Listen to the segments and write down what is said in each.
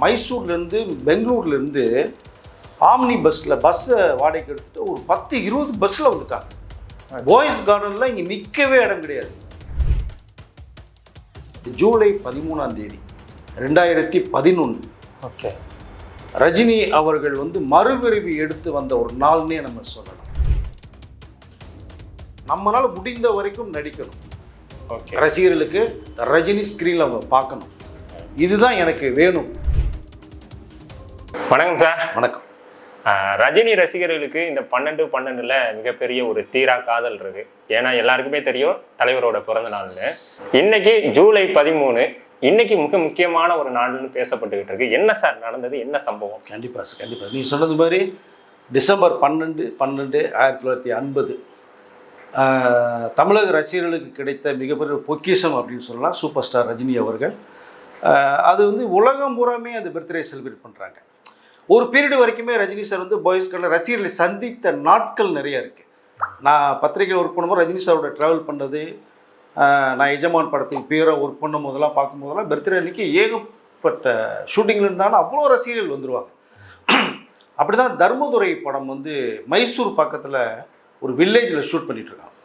மைசூர்லேருந்து பெங்களூர்லேருந்து ஆம்னி பஸ்ஸை வாடகைக்கு எடுத்துகிட்டு ஒரு 10-20 பஸ்ஸில் வந்துட்டாங்க. பாய்ஸ் கார்டனில் இங்கே நிற்கவே இடம் கிடையாது. ஜூலை 13 2011 ஓகே, ரஜினி அவர்கள் மறுபிறவி எடுத்து வந்த ஒரு நாள்னே நம்ம சொல்லலாம். நம்மளால முடிந்த வரைக்கும் நடிக்கணும். ஓகே, ரசிகர்களுக்கு ரஜினி ஸ்க்ரீனில் அவங்க பார்க்கணும். இதுதான் எனக்கு வேணும். வணக்கம் சார். வணக்கம். ரஜினி ரசிகர்களுக்கு இந்த 12/12 மிகப்பெரிய ஒரு தீரா காதல் இருக்கு. ஏன்னா எல்லாருக்குமே தெரியும் தலைவரோட பிறந்த நாள்னு. இன்னைக்கு ஜூலை 13, இன்னைக்கு மிக முக்கியமான ஒரு நாள்னு பேசப்பட்டுக்கிட்டு இருக்கு. என்ன சார் நடந்தது, என்ன சம்பவம்? கண்டிப்பாக சார், கண்டிப்பாக. நீ சொன்னது மாதிரி டிசம்பர் 12 1950 தமிழக ரசிகர்களுக்கு கிடைத்த மிகப்பெரிய பொக்கிஷம் அப்படின்னு சொல்லலாம் சூப்பர் ஸ்டார் ரஜினி அவர்கள். அது உலகம் பூராமே அந்த பர்த்டே செலிப்ரேட் பண்ணுறாங்க. ஒரு பீரியடு வரைக்குமே ரஜினி சார் பாய்ஸ்களில் ரசிகர்களை சந்தித்த நாட்கள் நிறைய இருக்குது. நான் பத்திரிகையில் ஒர்க் பண்ணும்போது ரஜினி சாரோட ட்ராவல் பண்ணது, நான் எஜமான் படத்துக்கு பேராக ஒர்க் பண்ணும் போதெல்லாம் பார்க்கும்போதெல்லாம் பர்த்டே அன்றைக்கி ஏகப்பட்ட ஷூட்டிங்கில் இருந்தாலும் அவ்வளோ ரசிகர்கள் வந்துடுவாங்க. அப்படி தான் தர்மதுரை படம் மைசூர் பக்கத்தில் ஒரு வில்லேஜில் ஷூட் பண்ணிகிட்ருக்காங்க.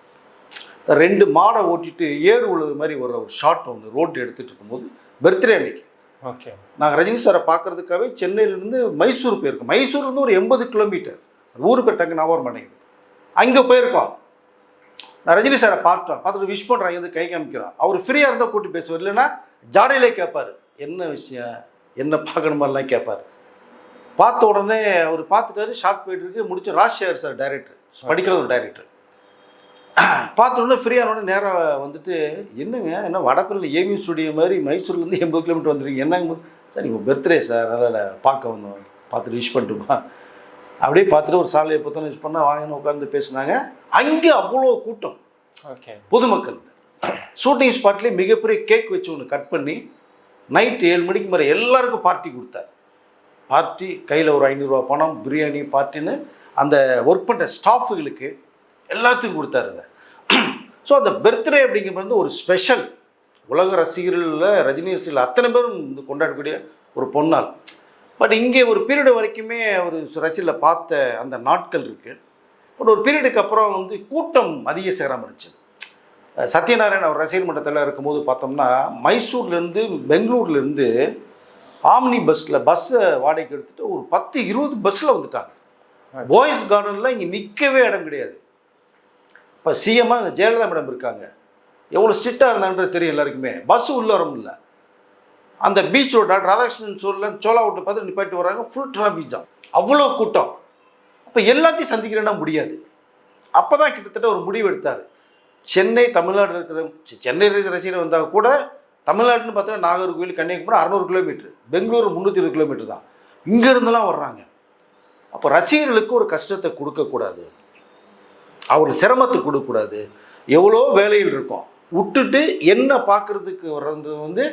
2 மாடை ஓட்டிட்டு ஏறு உள்ளது மாதிரி ஒரு ஷாட் ரோட்டு எடுத்துகிட்டு இருக்கும்போது பர்த்டே அன்னைக்கு. ஓகே, நாங்கள் ரஜினி சாரை பார்க்குறதுக்காகவே சென்னையிலேருந்து மைசூர் போயிருக்கோம். மைசூர்லேருந்து ஒரு 80 கிலோமீட்டர், ஊர் பேர் டக்கு ஞாபகம் மாட்டேங்குது. அங்கே போயிருக்கோம். நான் ரஜினி சாரை பார்த்துட்டு விஷ் பண்ணுறாங்க, கை காமிக்கிறோம். அவர் ஃப்ரீயாக இருந்தால் கூட்டி பேசுவார், இல்லைன்னா ஜாடையிலே கேட்பார், என்ன விஷயம், என்ன பார்க்கணுமெல்லாம் கேட்பார். பார்த்த உடனே அவர் பார்த்துட்டாரு, ஷார்ட் போயிட்டு இருக்கு, முடிச்சு ராஜ்சேகர் சார் டைரக்டர், படிக்காத ஒரு டைரக்டர். பார்த்த உடனே ஃப்ரீயான உடனே நேராக என்னங்க என்ன வடப்பள்ளியில் ஏவி ஸ்டுடியோ மாதிரி மைசூர்லேருந்து 80 கிலோமீட்டர் வந்துருக்கீங்க, என்னங்க சார் நீங்கள் பர்த்டே சார், அதனால் பார்க்க வந்தோம், பார்த்துட்டு விஷ் பண்ணிட்டுமா. அப்படியே பார்த்துட்டு ஒரு சாலையை பற்றி விஷ் பண்ணால் வாங்கன்னு உட்காந்து பேசினாங்க. அங்கே அவ்வளோ கூட்டம். ஓகே, பொதுமக்கள் ஷூட்டிங் ஸ்பாட்லேயே மிகப்பெரிய கேக் வச்சு ஒன்று கட் பண்ணி நைட்டு 7 மணிக்கு மேலே எல்லாருக்கும் பார்ட்டி கொடுத்தார். பார்ட்டி கையில் ஒரு 500 ரூபா பணம், பிரியாணி பார்ட்டின்னு அந்த ஒர்க் பண்ணுற ஸ்டாஃபுகளுக்கு எல்லாத்துக்கும் கொடுத்தாரு அதை. ஸோ அந்த பர்த்டே அப்படிங்கிறது ஒரு ஸ்பெஷல். உலக ரசிகர்களில் ரஜினி ரசிகர்கள் அத்தனை பேரும் கொண்டாடக்கூடிய ஒரு பொன்னாள். பட் இங்கே ஒரு பீரியடு வரைக்குமே ஒரு ரசிகர்களை பார்த்த அந்த நாட்கள் இருக்குது. பட் ஒரு பீரியடுக்கு அப்புறம் கூட்டம் அதிக சேராமல் இருந்துச்சு. சத்யநாராயண் அவர் ரசிகர் மன்றத்தில் இருக்கும்போது பார்த்தோம்னா மைசூர்லேருந்து பெங்களூர்லேருந்து ஆம்னி பஸ்ஸை வாடகைக்கு எடுத்துகிட்டு ஒரு 10-20 பஸ்ஸில் வந்துட்டாங்க. பாய்ஸ் கார்டனில் இங்கே நிற்கவே இடம் கிடையாது. இப்போ சிஎம்மாக இந்த ஜெயலலிதா மேடம் இருக்காங்க, எவ்வளோ ஸ்ட்ரிக்டாக இருந்தாங்கன்றது தெரியும் எல்லாருக்குமே. பஸ்ஸு உள்ளே வர முடியல. அந்த பீச் ரோட் டாக்டர் ராதாகிருஷ்ணன் சூரில் சோலா விட்டு பார்த்து நிப்பாட்டி வர்றாங்க, ஃபுல் டிராஃபிக் ஜாம், அவ்வளோ கூட்டம். அப்போ எல்லாத்தையும் சந்திக்கிறேன்னா முடியாது. அப்போ தான் கிட்டத்தட்ட ஒரு முடிவு எடுத்தார். சென்னை தமிழ்நாடு இருக்கிற சென்னை ரசிகர் வந்தால் கூட தமிழ்நாட்டுன்னு பார்த்தா நாகர்கோவில் கன்னியாகுமரி 600 கிலோமீட்டர், பெங்களூர் 320 கிலோமீட்டர் தான், இங்கேருந்துலாம் வர்றாங்க. அப்போ ரசிகர்களுக்கு ஒரு கஷ்டத்தை கொடுக்கக்கூடாது, அவருக்கு சிரமத்தை கொடுக்கக்கூடாது. எவ்வளோ வேலையில் இருக்கும், விட்டுட்டு என்ன பார்க்குறதுக்கு வர்றது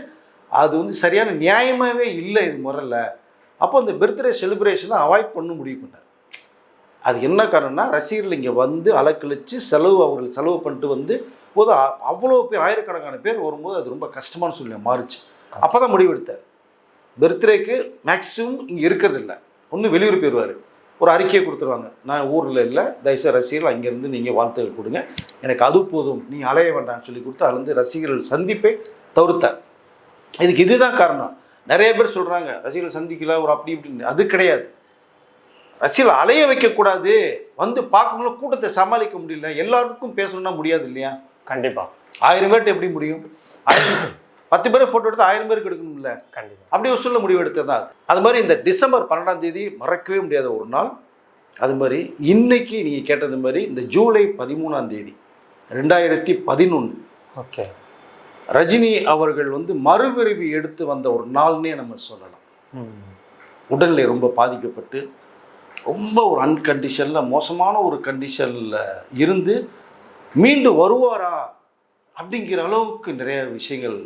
அது சரியான நியாயமாகவே இல்லை இது முறையில். அப்போ அந்த பர்த்டே செலிப்ரேஷனை அவாய்ட் பண்ண முடிவு பண்ணார். அது என்ன காரணம்னா ரசிகர்கள் இங்கே அலக்கழித்து அவர்கள் செலவு பண்ணிட்டு போது அவ்வளோ பேர், ஆயிரக்கணக்கான பேர் வரும்போது அது ரொம்ப கஷ்டமான சூழ்நிலை மாறிச்சு. அப்போ தான் முடிவெடுத்தார், பர்த்டேக்கு மேக்ஸிமம் இங்கே இருக்கிறதில்ல, ஒன்று வெளியூர் போயிடுவார், ஒரு அறிக்கையை கொடுத்துருவாங்க, நான் ஊரில் இல்லை, தயவுசெய்து ரசிகர்கள் அங்கேருந்து நீங்கள் வாழ்த்துக்கள் கொடுங்க, எனக்கு அது போதும், நீங்கள் அலைய வேண்டாம்னு சொல்லி கொடுத்து அதுலேருந்து ரசிகர்கள் சந்திப்பை தவிர்த்தார். இதுக்கு இதுதான் காரணம். நிறைய பேர் சொல்கிறாங்க ரசிகர்கள் சந்திக்கல ஒரு அப்படி இப்படின்னு. அது கிடையாது. ரசிகர்கள் அலைய வைக்கக்கூடாது, பார்க்கணும், கூட்டத்தை சமாளிக்க முடியல, எல்லாருக்கும் பேசணும்னா முடியாது இல்லையா? கண்டிப்பாக 1000 பேர்கிட்ட எப்படி முடியும்? 10 பேரை ஃபோட்டோ எடுத்து 1000 பேருக்கு எடுக்கணும்ல. கண்டிப்பாக அப்படி ஒரு சொல்ல முடிவு எடுத்தது தான். அது மாதிரி இந்த டிசம்பர் 12 மறக்கவே முடியாத ஒரு நாள். அது மாதிரி இன்னைக்கு நீங்கள் கேட்டது மாதிரி இந்த ஜூலை 13 2011 ஓகே, ரஜினி அவர்கள் மறுபிறவி எடுத்து வந்த ஒரு நாள்னே நம்ம சொல்லலாம். உடல்நிலை ரொம்ப பாதிக்கப்பட்டு ரொம்ப ஒரு அன்கண்டிஷனில் மோசமான ஒரு கண்டிஷனில் இருந்து மீண்டு வருவாரா அப்படிங்கிற அளவுக்கு நிறைய விஷயங்கள்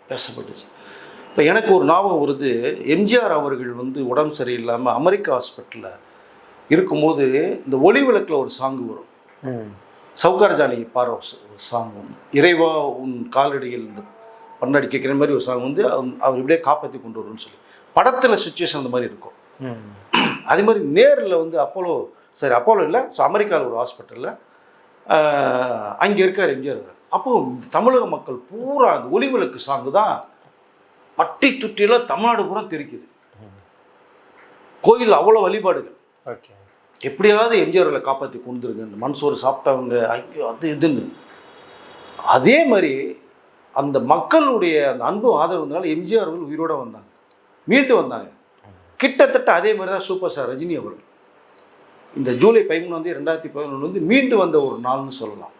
பேசப்பட்டுச்சு. இப்போ எனக்கு ஒரு ஞாபகம் வருது, எம்ஜிஆர் அவர்கள் உடம்பு சரியில்லாமல் அமெரிக்கா ஹாஸ்பிட்டலில் இருக்கும்போது இந்த ஒளி விளக்கில் ஒரு சாங்கு வரும், சவுகார் ஜானகி பாடுற ஒரு சாங் ஒன்று, இறைவா உன் காலடியில் இந்த பண்ணாடி கேட்குற மாதிரி ஒரு சாங் அவர் இப்படியே காப்பாற்றி கொண்டு வரும்னு சொல்லி படத்தில் சுச்சுவேஷன் அந்த மாதிரி இருக்கும். அதே மாதிரி நேரில் வந்து அப்போலோ இல்லை, ஸோ அமெரிக்காவில் ஒரு ஹாஸ்பிட்டலில் அங்கே இருக்கார் எம்ஜிஆர். அப்போது தமிழக மக்கள் பூரா அந்த ஒளிவிளக்கு சாங்கு தான் பட்டி துட்டியில் தமிழ்நாடு பூரா தெரிக்குது. கோயில் அவ்வளோ வழிபாடுகள். ஓகே, எப்படியாவது எம்ஜிஆர்களை காப்பாற்றி கொண்டுருங்க, மண்சோறு சாப்பிட்டவங்க ஐயோ அது இதுன்னு. அதே மாதிரி அந்த மக்களுடைய அந்த அன்பு ஆதரவுனால எம்ஜிஆர் அவர்கள் உயிரோடு வந்தாங்க, மீண்டு வந்தாங்க. கிட்டத்தட்ட அதே மாதிரி தான் சூப்பர் ஸ்டார் ரஜினி அவர்கள் இந்த ஜூலை 13 2011 வந்து மீண்டு வந்த ஒரு நாள்னு சொல்லலாம்.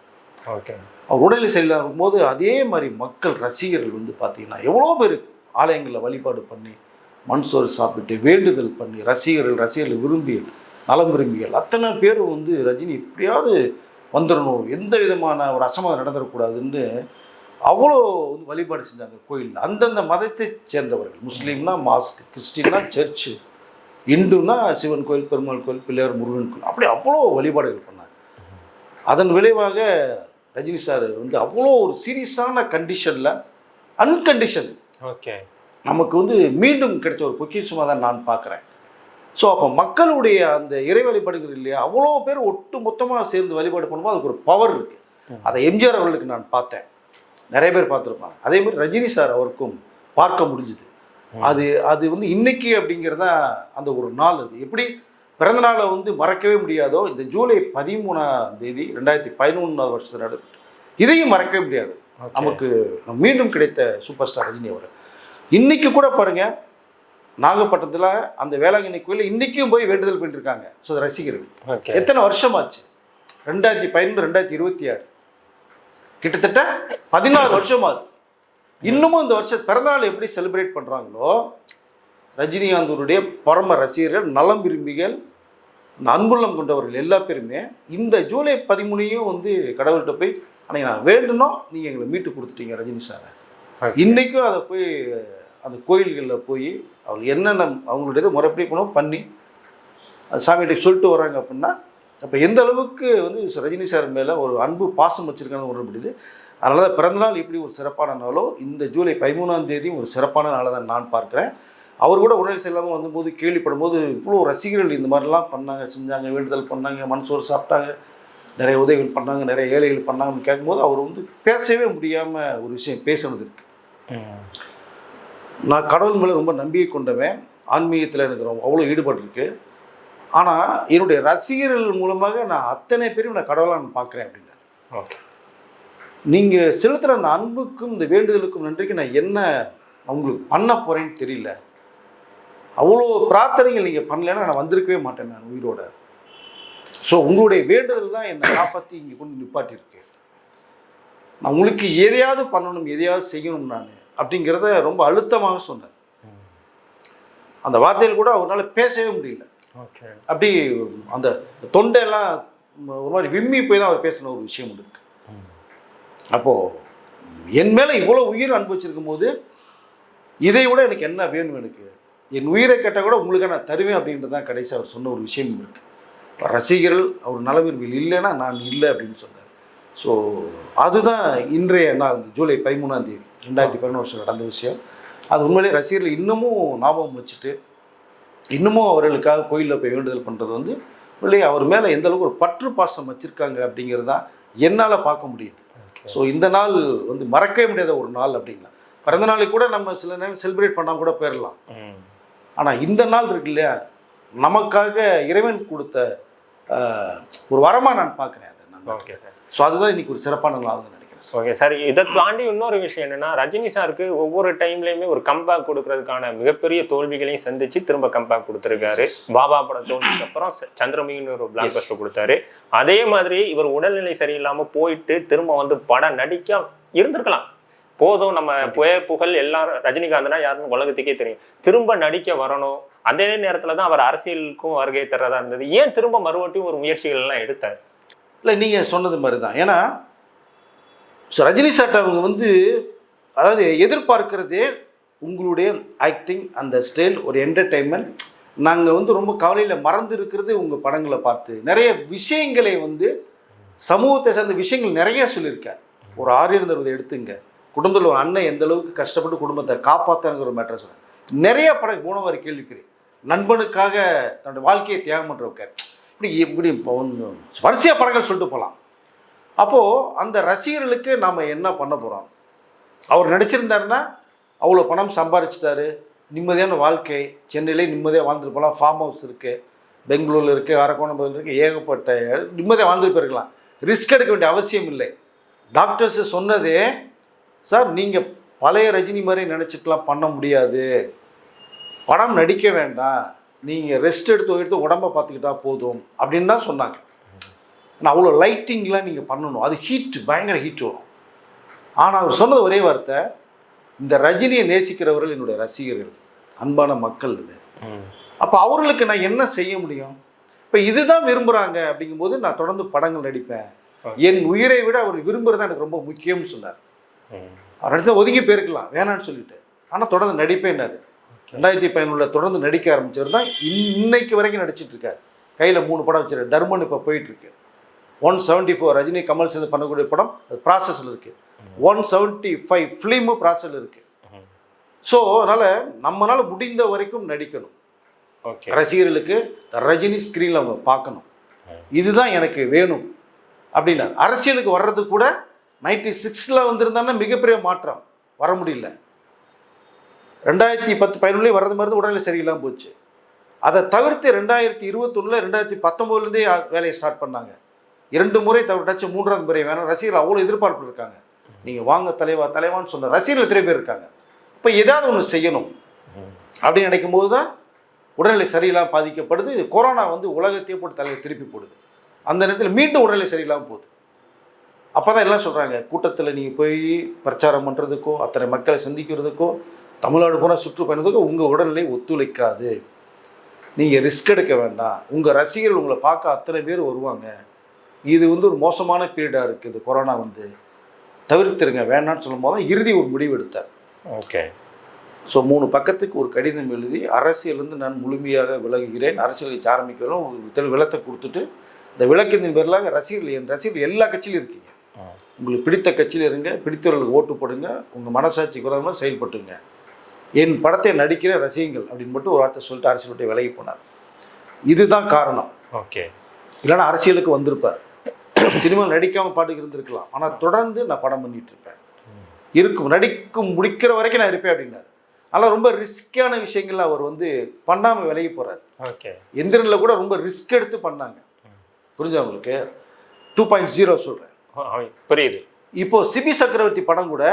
ஓகே, அவர் உடல்நிலை சரியில்லாத போது அதே மாதிரி மக்கள் ரசிகர்கள் வந்து பார்த்தீங்கன்னா எவ்வளோ பேர் ஆலயங்களில் வழிபாடு பண்ணி மண்சோறு சாப்பிட்டு வேண்டுதல் பண்ணி ரசிகர்கள் விரும்பி நலம் விரும்பிகள் அத்தனை பேரும் வந்து ரஜினி எப்படியாவது வந்துடணும், எந்த விதமான ஒரு அசம்பாவிதம் நடந்துடக்கூடாதுன்னு அவ்வளோ வந்து வழிபாடு செஞ்சாங்க கோயிலில். அந்தந்த மதத்தை சேர்ந்தவர்கள், முஸ்லீம்னா மாஸ்க், கிறிஸ்டின்னா சர்ச்சு, இந்துன்னா சிவன் கோயில், பெருமாள் கோயில், பிள்ளையார் முருகன் கோயில், அப்படி அவ்வளோ வழிபாடுகள் பண்ணார். அதன் விளைவாக ரஜினி சார் வந்து அவ்வளோ ஒரு சீரியஸான கண்டிஷனில் அன்கண்டிஷன் ஓகே நமக்கு வந்து மீண்டும் கிடைச்ச ஒரு பொக்கிஷமாக தான் நான் பார்க்குறேன். ஸோ அப்போ மக்களுடைய அந்த இறை வழிபாடுகள் இல்லையா, அவ்வளோ பேர் ஒட்டு மொத்தமாக சேர்ந்து வழிபாடு பண்ணும்போது அதுக்கு ஒரு பவர் இருக்குது. அதை எம்ஜிஆர் அவர்களுக்கு நான் பார்த்தேன், நிறைய பேர் பார்த்துருப்பாங்க. அதே மாதிரி ரஜினி சார் அவருக்கும் பார்க்க முடிஞ்சுது. அது வந்து இன்னைக்கு அப்படிங்கிறதா அந்த ஒரு நாள். அது எப்படி பிறந்த நாளை வந்து மறக்கவே முடியாதோ, இந்த ஜூலை 13 2011 வருஷத்தில் நடைபெற்று இதையும் மறக்கவே முடியாது நமக்கு. மீண்டும் கிடைத்த சூப்பர் ஸ்டார் ரஜினி அவர் இன்னைக்கு கூட பாருங்க, நாகப்பட்டினத்தில் அந்த வேளாங்கண்ணி கோயிலில் இன்றைக்கும் போய் வேண்டுதல் பண்ணியிருக்காங்க. ஸோ ரசிகர்கள் எத்தனை வருஷமாச்சு, 2015 2026 கிட்டத்தட்ட 16 வருஷமாகுது. இன்னமும் இந்த வருஷம் பிறந்தநாள் எப்படி செலிப்ரேட் பண்ணுறாங்களோ, ரஜினிகாந்தருடைய பரம ரசிகர்கள், நலம் விரும்பிகள், இந்த அன்புள்ளம் கொண்டவர்கள் எல்லா பேருமே இந்த ஜூலை 13 வந்து கடவுள்கிட்ட போய் அன்னைக்கு நான் வேண்டுனோம், நீங்கள் எங்களை மீட்டு கொடுத்துட்டீங்க ரஜினி சாரை. இன்றைக்கும் அதை போய் அந்த கோயில்களில் போய் அவங்க என்னென்ன அவங்களுடைய முறைப்படி பண்ணி அது சாமிகிட்ட சொல்லிட்டு வராங்க அப்படின்னா, அப்போ எந்த அளவுக்கு வந்து ரஜினி சார் மேலே ஒரு அன்பு பாசம் வச்சுருக்கான்னு உணர முடியுது. அதனால தான் பிறந்தநாள் இப்படி ஒரு சிறப்பான நாளோ, இந்த ஜூலை 13 ஒரு சிறப்பான நாளை தான் நான் பார்க்குறேன். அவர் கூட உடல் செல்லாமல் வந்தபோது கேள்விப்படும்போது இவ்வளோ ரசிகர்கள் இந்த மாதிரிலாம் பண்ணாங்க, செஞ்சாங்க, வேண்டுதல் பண்ணாங்க, மண்சோறு சாப்பிட்டாங்க, நிறைய உதவிகள் பண்ணாங்க, நிறைய ஏழைகள் பண்ணாங்கன்னு கேட்கும்போது அவர் வந்து பேசவே முடியாமல் ஒரு விஷயம் பேசணுது இருக்குது. நான் கடவுள் மேலே ரொம்ப நம்பிக்கை கொண்டவன், ஆன்மீகத்தில் எனக்கு ரொம்ப அவ்வளோ ஈடுபாடு இருக்குது. ஆனால் என்னுடைய ரசிகர்கள் மூலமாக நான் அத்தனை பேரும் நான் கடவுளாக நான் பார்க்குறேன் அப்படின்னா, ஓகே, நீங்கள் செலுத்துகிற அந்த அன்புக்கும் இந்த வேண்டுதலுக்கும் நன்றிக்கு நான் என்ன அவங்களுக்கு பண்ண போகிறேன்னு தெரியல. அவ்வளோ பிரார்த்தனைகள் நீங்கள் பண்ணலைன்னா நான் வந்திருக்கவே மாட்டேன் நான் உயிரோட. ஸோ உங்களுடைய வேண்டுதல் தான் என்னை காப்பாற்றி இங்கே கொண்டு நிப்பாட்டியிருக்கு. நான் உங்களுக்கு எதையாவது பண்ணணும், எதையாவது செய்யணும் நான் அப்படிங்கிறத ரொம்ப அழுத்தமாக சொன்னார். அந்த வார்த்தையில் கூட அவரால் பேசவே முடியல. ஓகே, அப்படி அந்த தொண்டையெல்லாம் ஒரு மாதிரி விம்மி போய் தான் அவர் பேசின ஒரு விஷயம் இருக்கு. அப்போது என் மேலே இவ்வளோ உயிர் அனுபவிச்சிருக்கும் போது இதை விட எனக்கு என்ன வேணும், எனக்கு என் உயிரை கேட்டால் கூட உங்களுக்கு நான் தருவேன் அப்படின்றது தான் கடைசி அவர் சொன்ன ஒரு விஷயம் இருக்குது. ரசிகர்கள் அவர் நலவிரும்பில் இல்லைன்னா நான் இல்லை அப்படின்னு சொன்னார். ஸோ அதுதான் இன்றைய நாள், ஜூலை 13 2011 நடந்த விஷயம். அது உண்மையிலே ரசிகர்கள் இன்னமும் ஞாபகம் வச்சுட்டு இன்னமும் அவர்களுக்காக கோயிலில் போய் வேண்டுதல் பண்ணுறது வந்து உண்மையிலே அவர் மேலே எந்த அளவுக்கு ஒரு பற்று பாசம் வச்சுருக்காங்க அப்படிங்கிறது தான் என்னால் பார்க்க முடியுது. ஸோ இந்த நாள் வந்து மறக்கவே முடியாத ஒரு நாள் அப்படின்னா, பிறந்த நாளைக்கு கூட நம்ம சில நேரம் செலிப்ரேட் பண்ணால் கூட போயிடலாம். ஆனால் இந்த நாள் இருக்கு இல்லையா, நமக்காக இறைவன் கொடுத்த ஒரு வரமாக நான் பார்க்குறேன் அதை நான். Okay sir. ஸோ அதுதான் இன்றைக்கி ஒரு சிறப்பான நாள்னு நினைக்கிறேன். ஓகே சார், இதை தாண்டி இன்னொரு விஷயம் என்னென்னா, ரஜினி சாருக்கு ஒவ்வொரு டைம்லேயுமே ஒரு கம்பேக் கொடுக்கறதுக்கான மிகப்பெரிய தோல்விகளையும் சந்திச்சு திரும்ப கம்பேக் கொடுத்துருக்காரு. பாபா படம் தோல்விக்கு அப்புறம் சந்திரமுகின்னு ஒரு பிளாக் பஸ்டர் கொடுத்தாரு. அதே மாதிரி இவர் உடல்நிலை சரியில்லாமல் போயிட்டு திரும்ப வந்து படம் நடிக்க இருந்திருக்கலாம், போதும் நம்ம புகழ் எல்லாரும் ரஜினிகாந்த்னா யாருன்னு உலகத்துக்கே தெரியும், திரும்ப நடிக்க வரணும். அதே நேரத்தில் தான் அவர் அரசியலுக்கும் வருகை தர்றதா இருந்தது. ஏன் திரும்ப மறுபடியும் ஒரு முயற்சிகள் எல்லாம் எடுத்தார்? இல்லை, நீங்கள் சொன்னது மாதிரி தான். ஏன்னா ரஜினி சார் அவங்க வந்து அதாவது எதிர்பார்க்கிறதே உங்களுடைய ஆக்டிங், அந்த ஸ்டைல், ஒரு என்டர்டெயின்மெண்ட். நாங்கள் வந்து ரொம்ப கவலையில் மறந்து இருக்கிறது உங்கள் படங்களை பார்த்து நிறைய விஷயங்களை வந்து சமூகத்தை சார்ந்த விஷயங்கள் நிறைய சொல்லியிருக்கேன். ஒரு ஆரியர்ந்தவரை எடுத்துங்க, குடும்பத்தில் ஒரு அண்ணன் எந்த அளவுக்கு கஷ்டப்பட்டு குடும்பத்தை காப்பாற்றுங்கிற ஒரு மேட்டர் சொன்னேன். நிறைய படம் மூணவாரி கேள்விக்குறி, நண்பனுக்காக தன்னுடைய வாழ்க்கையை தியாகம் பண்ணுறவங்க, இப்படி இப்போ வரிசையாக படங்கள் சொல்லிட்டு போகலாம். அப்போது அந்த ரசிகர்களுக்கு நாம் என்ன பண்ண போகிறோம்? அவர் நடிச்சிருந்தாருன்னா அவ்வளோ பணம் சம்பாரிச்சிட்டாரு, நிம்மதியான வாழ்க்கை, சென்னையிலே நிம்மதியாக வாழ்ந்துட்டு போகலாம், ஃபார்ம் ஹவுஸ் இருக்குது, பெங்களூரில் இருக்குது, அரக்கோணம்பதில் இருக்குது, ஏகப்பட்ட நிம்மதியாக வாழ்ந்துட்டு போயிருக்கலாம். ரிஸ்க் எடுக்க வேண்டிய அவசியம் இல்லை. டாக்டர்ஸு சொன்னதே, சார் நீங்கள் பழைய ரஜினி மாதிரி நினச்சிட்டுலாம் பண்ண முடியாது, படம் நடிக்க வேண்டாம், நீங்கள் ரெஸ்ட் எடுத்து உடம்பை பார்த்துக்கிட்டா போதும் அப்படின்னு தான் சொன்னாங்க. ஆனால் அவ்வளோ லைட்டிங்லாம் நீங்கள் பண்ணணும், அது ஹீட், பயங்கர ஹீட் வரும். ஆனால் அவர் சொன்னது ஒரே வார்த்தை, இந்த ரஜினியை நேசிக்கிறவர்கள் என்னுடைய ரசிகர்கள், அன்பான மக்கள். இது அப்போ அவர்களுக்கு நான் என்ன செய்ய முடியும்? இப்போ இதுதான் விரும்புகிறாங்க அப்படிங்கும்போது நான் தொடர்ந்து படங்கள் நடிப்பேன், என் உயிரை விட அவர் விரும்புகிறது எனக்கு ரொம்ப முக்கியம்னு சொன்னார். அவர் நடித்த ஒதுங்கி போயிருக்கலாம் வேணான்னு சொல்லிட்டு, ஆனால் தொடர்ந்து நடிப்பேன்னாரு. 2011 தொடர்ந்து நடிக்க ஆரம்பிச்சவர் தான் இன்னைக்கு வரைக்கும் நடிச்சிட்டு இருக்காரு. கையில் 3 படம் வச்சிருக்காரு. தர்மன் இப்போ போயிட்டுருக்கு. 174 ரஜினி கமல் சேர்ந்து பண்ணக்கூடிய படம் அது ப்ராசஸில் இருக்குது. 175 ஃபிலிமும் ப்ராசஸில் இருக்குது. ஸோ அதனால் நம்மளால் முடிந்த வரைக்கும் நடிக்கணும். ரசிகர்களுக்கு ரஜினி ஸ்க்ரீனில் அவங்க பார்க்கணும், இதுதான் எனக்கு வேணும் அப்படின்னாரு. அரசியலுக்கு வர்றது கூட 96 வந்திருந்தாங்கன்னா மிகப்பெரிய மாற்றம் வர முடியல. 2010-11 வர்றது மாதிரி உடல்நிலை சரியில்லாமல் போச்சு. அதை தவிர்த்து 2021 2019 வேலையை ஸ்டார்ட் பண்ணாங்க. 2 முறை தவிர்த்தாச்சு, 3ஆவது முறை வேணும். ரசிகர்கள் அவ்வளோ எதிர்பார்ப்பு இருக்காங்க. நீங்கள் வாங்க தலைவான்னு சொன்ன ரசிகர்கள் எத்தனை பேர் இருக்காங்க. இப்போ ஏதாவது ஒன்று செய்யணும் அப்படின்னு நினைக்கும் போது தான் உடல்நிலை சரியில்லாமல் பாதிக்கப்படுது. கொரோனா உலகத்தையே போட்டு தலையை திருப்பி போடுது. அந்த நேரத்தில் மீண்டும் உடல்நிலை சரியில்லாமல் போகுது. அப்போ தான் எல்லாம் சொல்கிறாங்க, கூட்டத்தில் நீங்கள் போய் பிரச்சாரம் பண்ணுறதுக்கோ, அத்தனை மக்களை சந்திக்கிறதுக்கோ, தமிழ்நாடு பூரா சுற்றுப்பயணத்துக்கோ உங்கள் உடல்நிலை ஒத்துழைக்காது. நீங்கள் ரிஸ்க் எடுக்க வேண்டாம், உங்கள் ரசிகர்கள் உங்களை பார்க்க அத்தனை பேர் வருவாங்க, இது ஒரு மோசமான பீரியடாக இருக்குது, கொரோனா தவிர்த்துருங்க வேண்டான்னு சொல்லும் போது தான் இறுதி ஒரு முடிவு எடுத்தார். ஓகே. ஸோ 3 பக்கத்துக்கு ஒரு கடிதம் எழுதி, அரசியலேருந்து நான் முழுமையாக விலகுகிறேன், அரசியல் கட்சி ஆரம்பிக்கிறோம், விளக்கத்தை கொடுத்துட்டு, இந்த விளக்கத்தின் பேரில் ரசிகர்கள், என் ரசிகர்கள் எல்லா கட்சியிலும் இருக்கீங்க, உங்களுக்கு பிடித்த கட்சியில் இருங்க, பிடித்தவர்களுக்கு ஓட்டு போடுங்க, உங்கள் மனசாட்சிக்கு விரோதமாக செயல்பட்டுங்க, என் படத்தை நடிக்கிற ரசிகங்கள் அப்படின்னு மட்டும் ஒரு வார்த்தை சொல்லிட்டு அரசியல் விட்டு விலகி போனார். இதுதான் காரணம். ஓகே. இல்லைன்னா அரசியலுக்கு வந்திருப்பார், சினிமா நடிக்காமல் பாட்டுக்கு இருந்திருக்கலாம், ஆனால் தொடர்ந்து நான் படம் பண்ணிட்டு இருப்பேன், நடிக்கும் முடிக்கிற வரைக்கும் நான் இருப்பேன் அப்படின்னாரு. அதனால் ரொம்ப ரிஸ்கான விஷயங்கள் அவர் பண்ணாமல் விலகி போகிறார். ஓகே. எந்திரனில் கூட ரொம்ப ரிஸ்க் எடுத்து பண்ணாங்க. புரிஞ்சா உங்களுக்கு? 2.0 சொல்கிறேன். புரியுது. இப்போது சிபி சக்கரவர்த்தி படம் கூட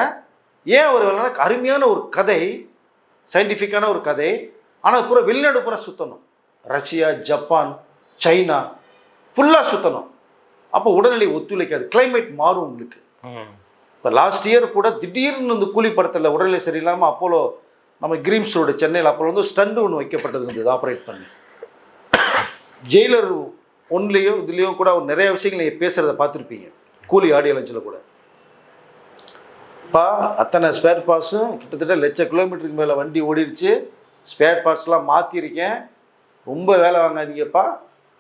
ஏன் அவர் வரலன்னா, அருமையான ஒரு கதை, சயின்டிஃபிக்கான ஒரு கதை, ஆனால் பூரா வெளிநாடு பூரா சுற்றணும், ரஷ்யா, ஜப்பான், சைனா ஃபுல்லாக சுற்றணும். அப்போ உடல்நிலை ஒத்துழைக்காது, கிளைமேட் மாறும் உங்களுக்கு. இப்போ லாஸ்ட் இயர் கூட திடீர்னு கூலி படத்தில் உடல்நிலை சரியில்லாமல் அப்போலோ நம்ம கிரீம்ஸ் ரோடு சென்னையில் அப்போலோ ஸ்டண்ட் ஒன்று வைக்கப்பட்டது இருந்தது, ஆப்ரேட் பண்ணி. ஜெயிலர் 1 இதுலேயும் கூட அவர் நிறைய விஷயங்கள் நீங்கள் பேசுகிறத பார்த்துருப்பீங்க, கூலி ஆடியோ லஞ்சில் கூட. இப்போ அத்தனை ஸ்பேர் பார்ட்ஸும் கிட்டத்தட்ட 1,00,000 கிலோமீட்டருக்கு மேலே வண்டி ஓடிடுச்சு, ஸ்பேர் பார்ட்ஸ்லாம் மாற்றிருக்கேன், ரொம்ப வேலை வாங்காதீங்கப்பா,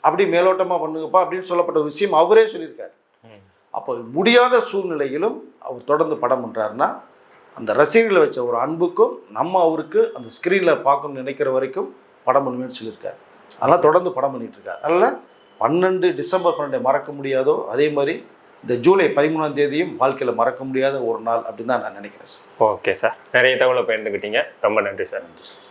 அப்படி மேலோட்டமாக பண்ணுங்கப்பா அப்படின்னு சொல்லப்பட்ட ஒரு விஷயம் அவரே சொல்லியிருக்காரு. அப்போ முடியாத சூழ்நிலையிலும் அவர் தொடர்ந்து படம் பண்ணுறாருன்னா, அந்த ரசிகர்களை வச்ச ஒரு அன்புக்கும் நம்ம அவருக்கு அந்த ஸ்க்ரீனில் பார்க்கணும்னு நினைக்கிற வரைக்கும் படம் பண்ணுவேன்னு சொல்லியிருக்காரு. அதெல்லாம் தொடர்ந்து படம் பண்ணிகிட்ருக்கார். அதனால் 12 டிசம்பர் 12 மறக்க முடியாதோ, அதே மாதிரி இந்த ஜூலை 13ஆம் தேதியும் வாழ்க்கையில் மறக்க முடியாத ஒரு நாள் அப்படின்னு தான் நான் நினைக்கிறேன் சார். ஓகே சார், நிறைய தகவலை பகிர்ந்துக்கிட்டீங்க, ரொம்ப நன்றி சார். நன்றி சார்.